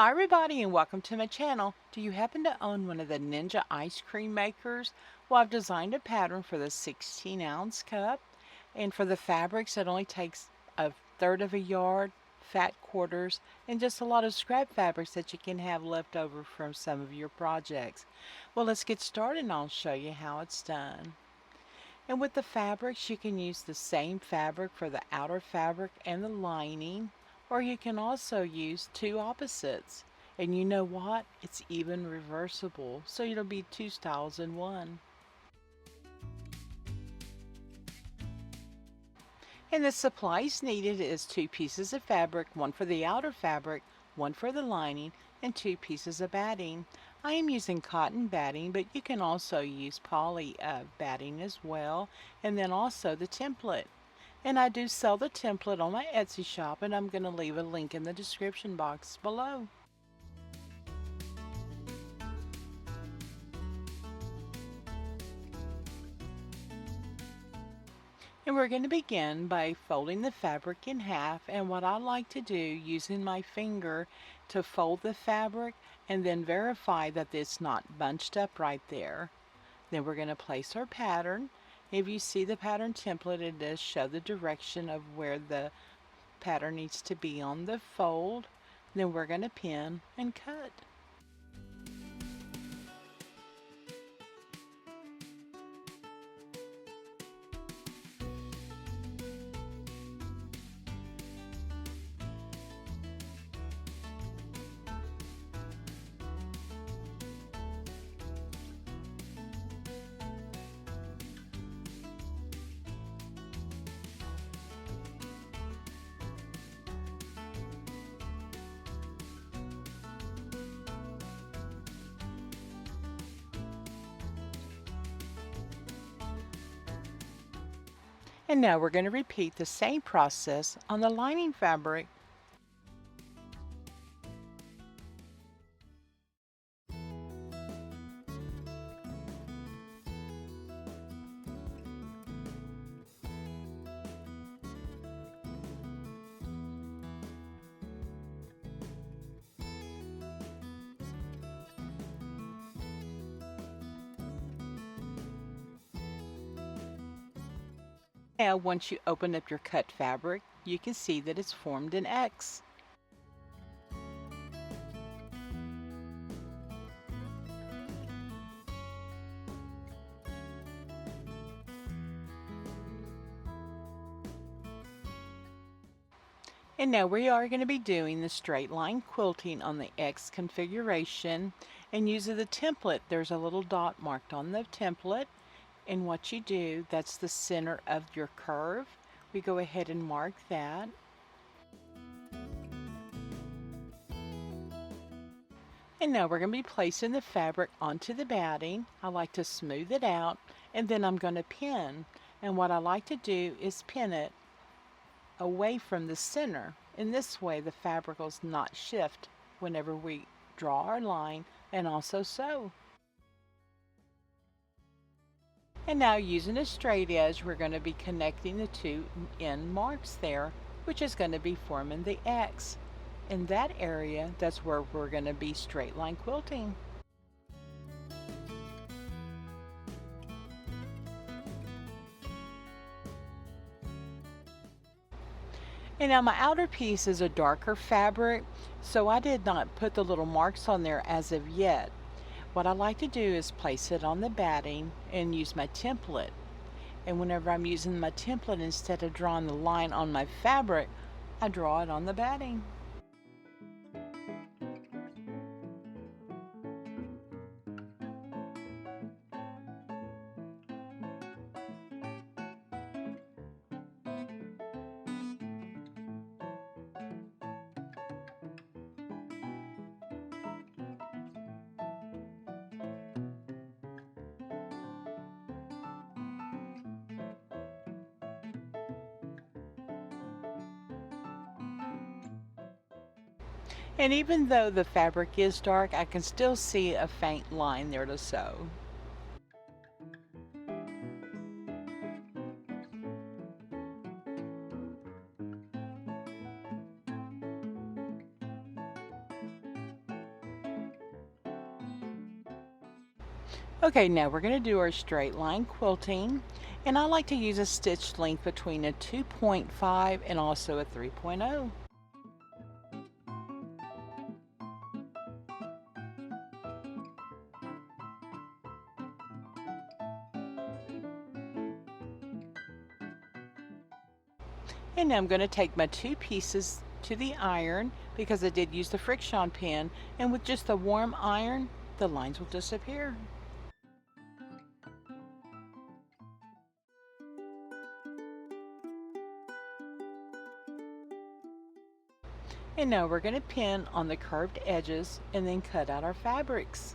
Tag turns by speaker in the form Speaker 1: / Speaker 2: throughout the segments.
Speaker 1: Hi everybody and welcome to my channel. Do you happen to own one of the Ninja ice cream makers? Well, I've designed a pattern for the 16-ounce cup, and for the fabrics it only takes a third of a yard, fat quarters, and just a lot of scrap fabrics that you can have left over from some of your projects. Well, let's get started and I'll show you how it's done. And with the fabrics, you can use the same fabric for the outer fabric and the lining, or you can also use two opposites. And you know what? It's even reversible, so it'll be two styles in one. And the supplies needed is two pieces of fabric, one for the outer fabric, one for the lining, and two pieces of batting. I am using cotton batting, but you can also use poly batting as well, and then also the template. And I do sell the template on my Etsy shop, and I'm going to leave a link in the description box below. And we're going to begin by folding the fabric in half, and what I like to do using my finger to fold the fabric and then verify that it's not bunched up right there. Then we're going to place our pattern. If you see the pattern template, it does show the direction of where the pattern needs to be on the fold. Then we're going to pin and cut. And now we're going to repeat the same process on the lining fabric. Now once you open up your cut fabric, you can see that it's formed an X. And now we are going to be doing the straight line quilting on the X configuration, and using the template, there's a little dot marked on the template, and what you do, that's the center of your curve. We go ahead and mark that. And now we're going to be placing the fabric onto the batting. I like to smooth it out, and then I'm going to pin. And what I like to do is pin it away from the center. In this way, the fabric will not shift whenever we draw our line and also sew. And now using a straight edge, we're going to be connecting the two end marks there, which is going to be forming the X. In that area, that's where we're going to be straight line quilting. And now my outer piece is a darker fabric, so I did not put the little marks on there as of yet. What I like to do is place it on the batting and use my template. And whenever I'm using my template, instead of drawing the line on my fabric, I draw it on the batting. And even though the fabric is dark, I can still see a faint line there to sew. Okay, now we're going to do our straight line quilting, and I like to use a stitch length between a 2.5 and also a 3.0. And now I'm going to take my two pieces to the iron because I did use the friction pen, and with just the warm iron, the lines will disappear. And now we're going to pin on the curved edges and then cut out our fabrics.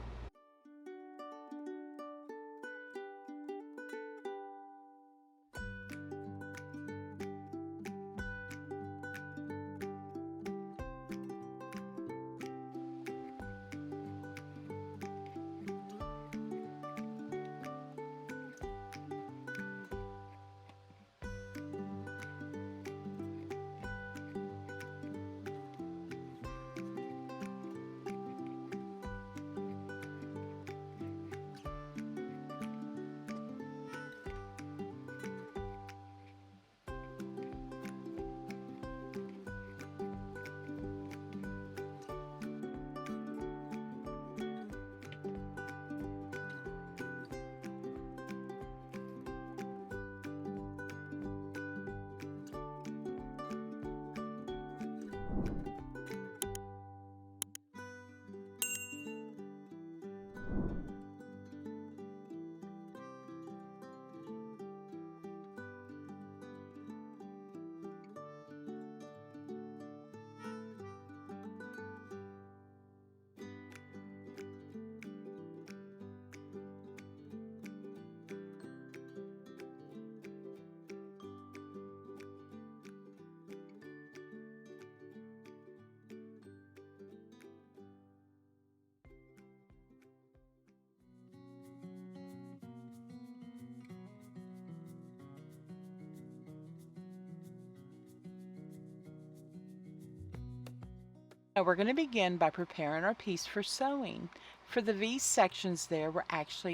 Speaker 1: Now we're going to begin by preparing our piece for sewing. For the V sections there,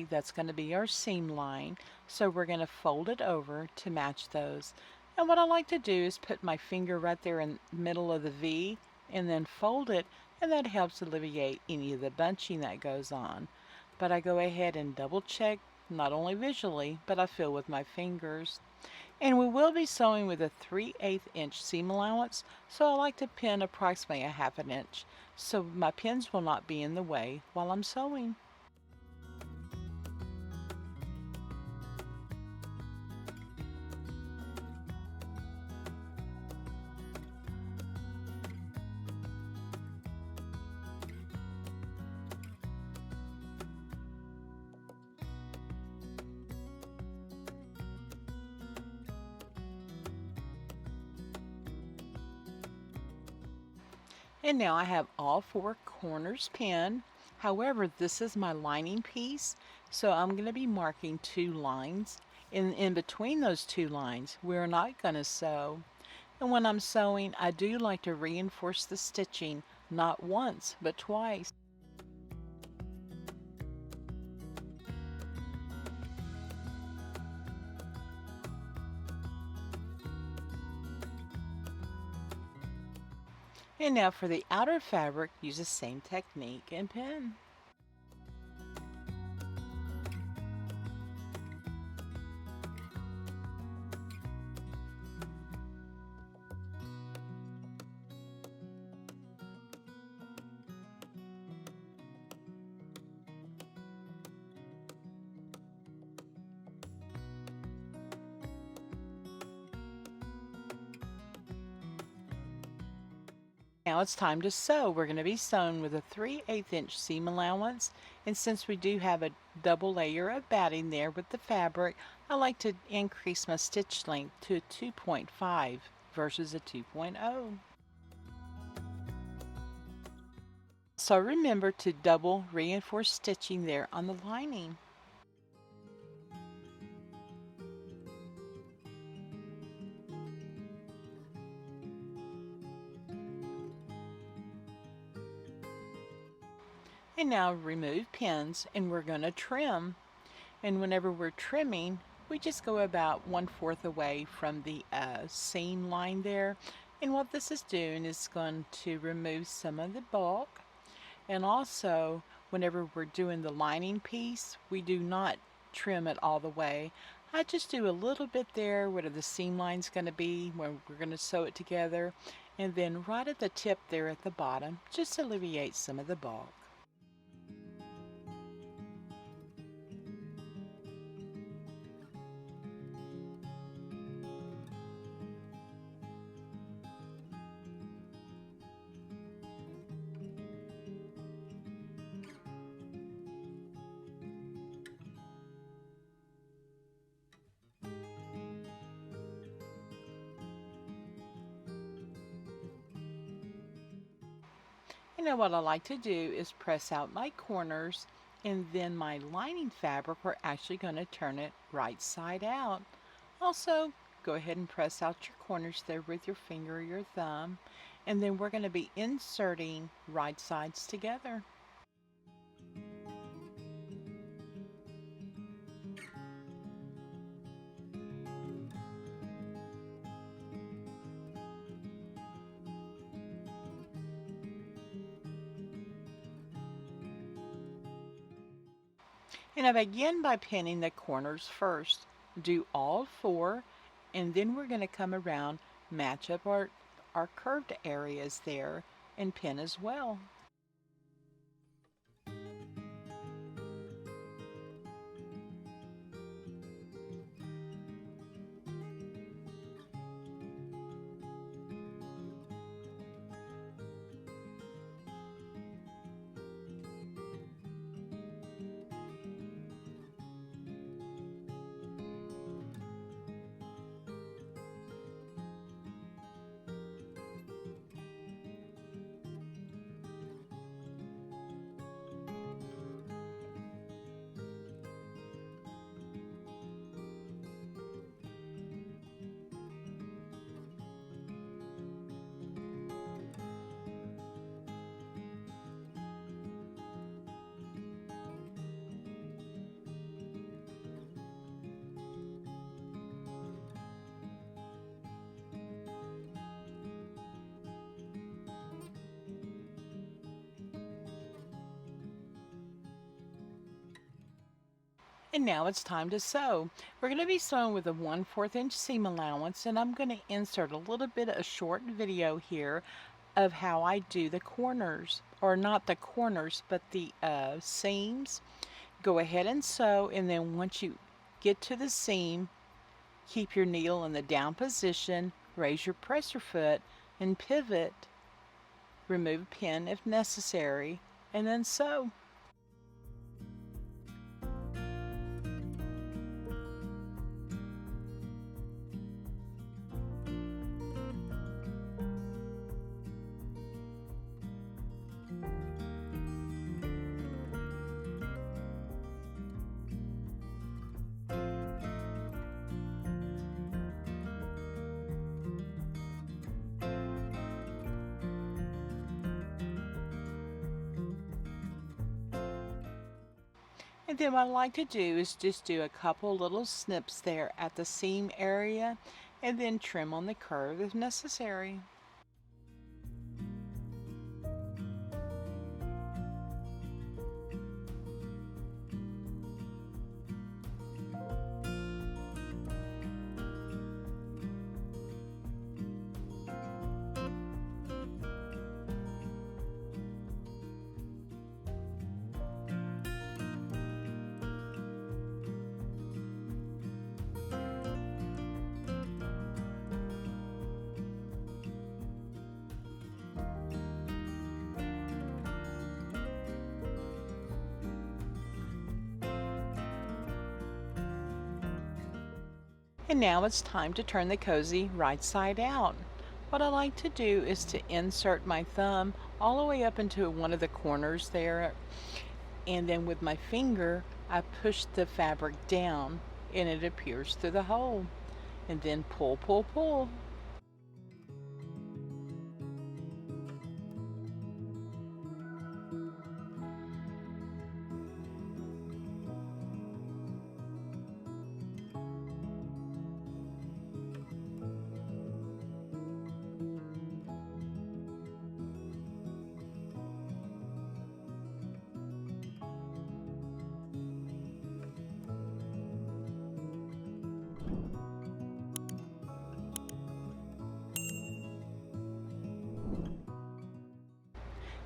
Speaker 1: that's going to be our seam line. So we're going to fold it over to match those. And what I like to do is put my finger right there in the middle of the V and then fold it, and that helps alleviate any of the bunching that goes on. But I go ahead and double check, not only visually, but I feel with my fingers. And we will be sewing with a 3/8 inch seam allowance, so I like to pin approximately a 1/2 inch, so my pins will not be in the way while I'm sewing. And now I have all four corners pinned. However, this is my lining piece, so I'm going to be marking 2 lines. In between those 2 lines, we're not going to sew. And when I'm sewing, I do like to reinforce the stitching not once, but twice. And now for the outer fabric, use the same technique and pin. Now it's time to sew. We're going to be sewing with a 3/8 inch seam allowance, and since we do have a double layer of batting there with the fabric, I like to increase my stitch length to a 2.5 versus a 2.0. So remember to double reinforce stitching there on the lining. And now remove pins, and we're going to trim. And whenever we're trimming, we just go about 1/4 away from the seam line there. And what this is doing is going to remove some of the bulk. And also, whenever we're doing the lining piece, we do not trim it all the way. I just do a little bit there where the seam line's going to be, where we're going to sew it together. And then right at the tip there at the bottom, just alleviate some of the bulk. You know what I like to do is press out my corners, and then my lining fabric, we're actually going to turn it right side out. Also, go ahead and press out your corners there with your finger or your thumb, and then we're going to be inserting right sides together. And I begin by pinning the corners first. Do all 4, and then we're going to come around, match up our curved areas there, and pin as well. And now it's time to sew. We're going to be sewing with a 1/4 inch seam allowance, and I'm going to insert a little bit of a short video here of how I do the corners, or not the corners, but the seams. Go ahead and sew, and then once you get to the seam, keep your needle in the down position, raise your presser foot, and pivot. Remove pin if necessary, and then sew. And then what I like to do is just do a couple little snips there at the seam area, and then trim on the curve if necessary. And now it's time to turn the cozy right side out. What I like to do is to insert my thumb all the way up into one of the corners there, and then with my finger I push the fabric down and it appears through the hole, and then pull, pull, pull.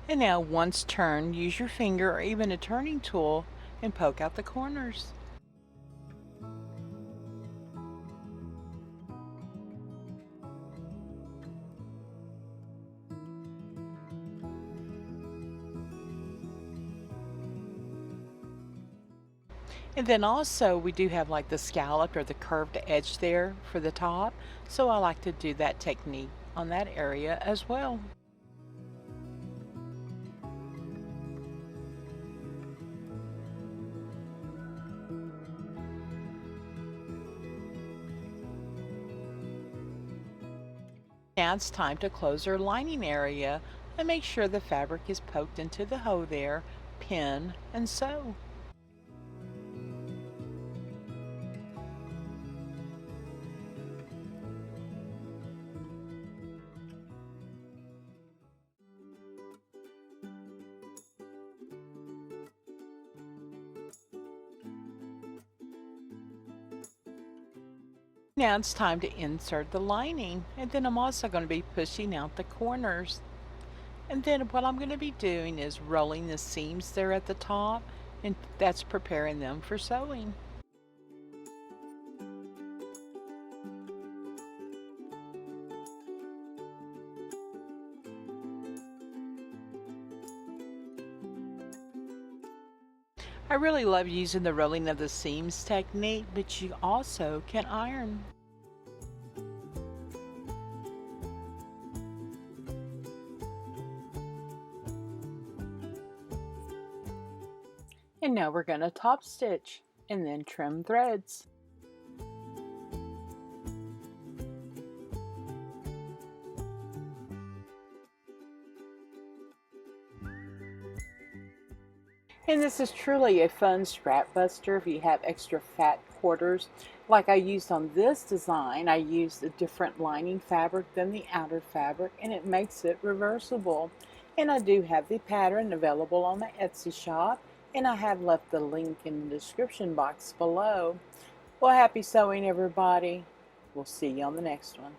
Speaker 1: And now once turned, use your finger or even a turning tool and poke out the corners. And then also we do have like the scalloped or the curved edge there for the top. So I like to do that technique on that area as well. Now it's time to close our lining area and make sure the fabric is poked into the hole there, pin, and sew. Now it's time to insert the lining, and then I'm also going to be pushing out the corners. And then what I'm going to be doing is rolling the seams there at the top, and that's preparing them for sewing. I really love using the rolling of the seams technique, but you also can iron. And now we're going to top stitch and then trim threads. And this is truly a fun scrap buster if you have extra fat quarters. Like I used on this design, I used a different lining fabric than the outer fabric, and it makes it reversible. And I do have the pattern available on my Etsy shop, and I have left the link in the description box below. Well, happy sewing, everybody. We'll see you on the next one.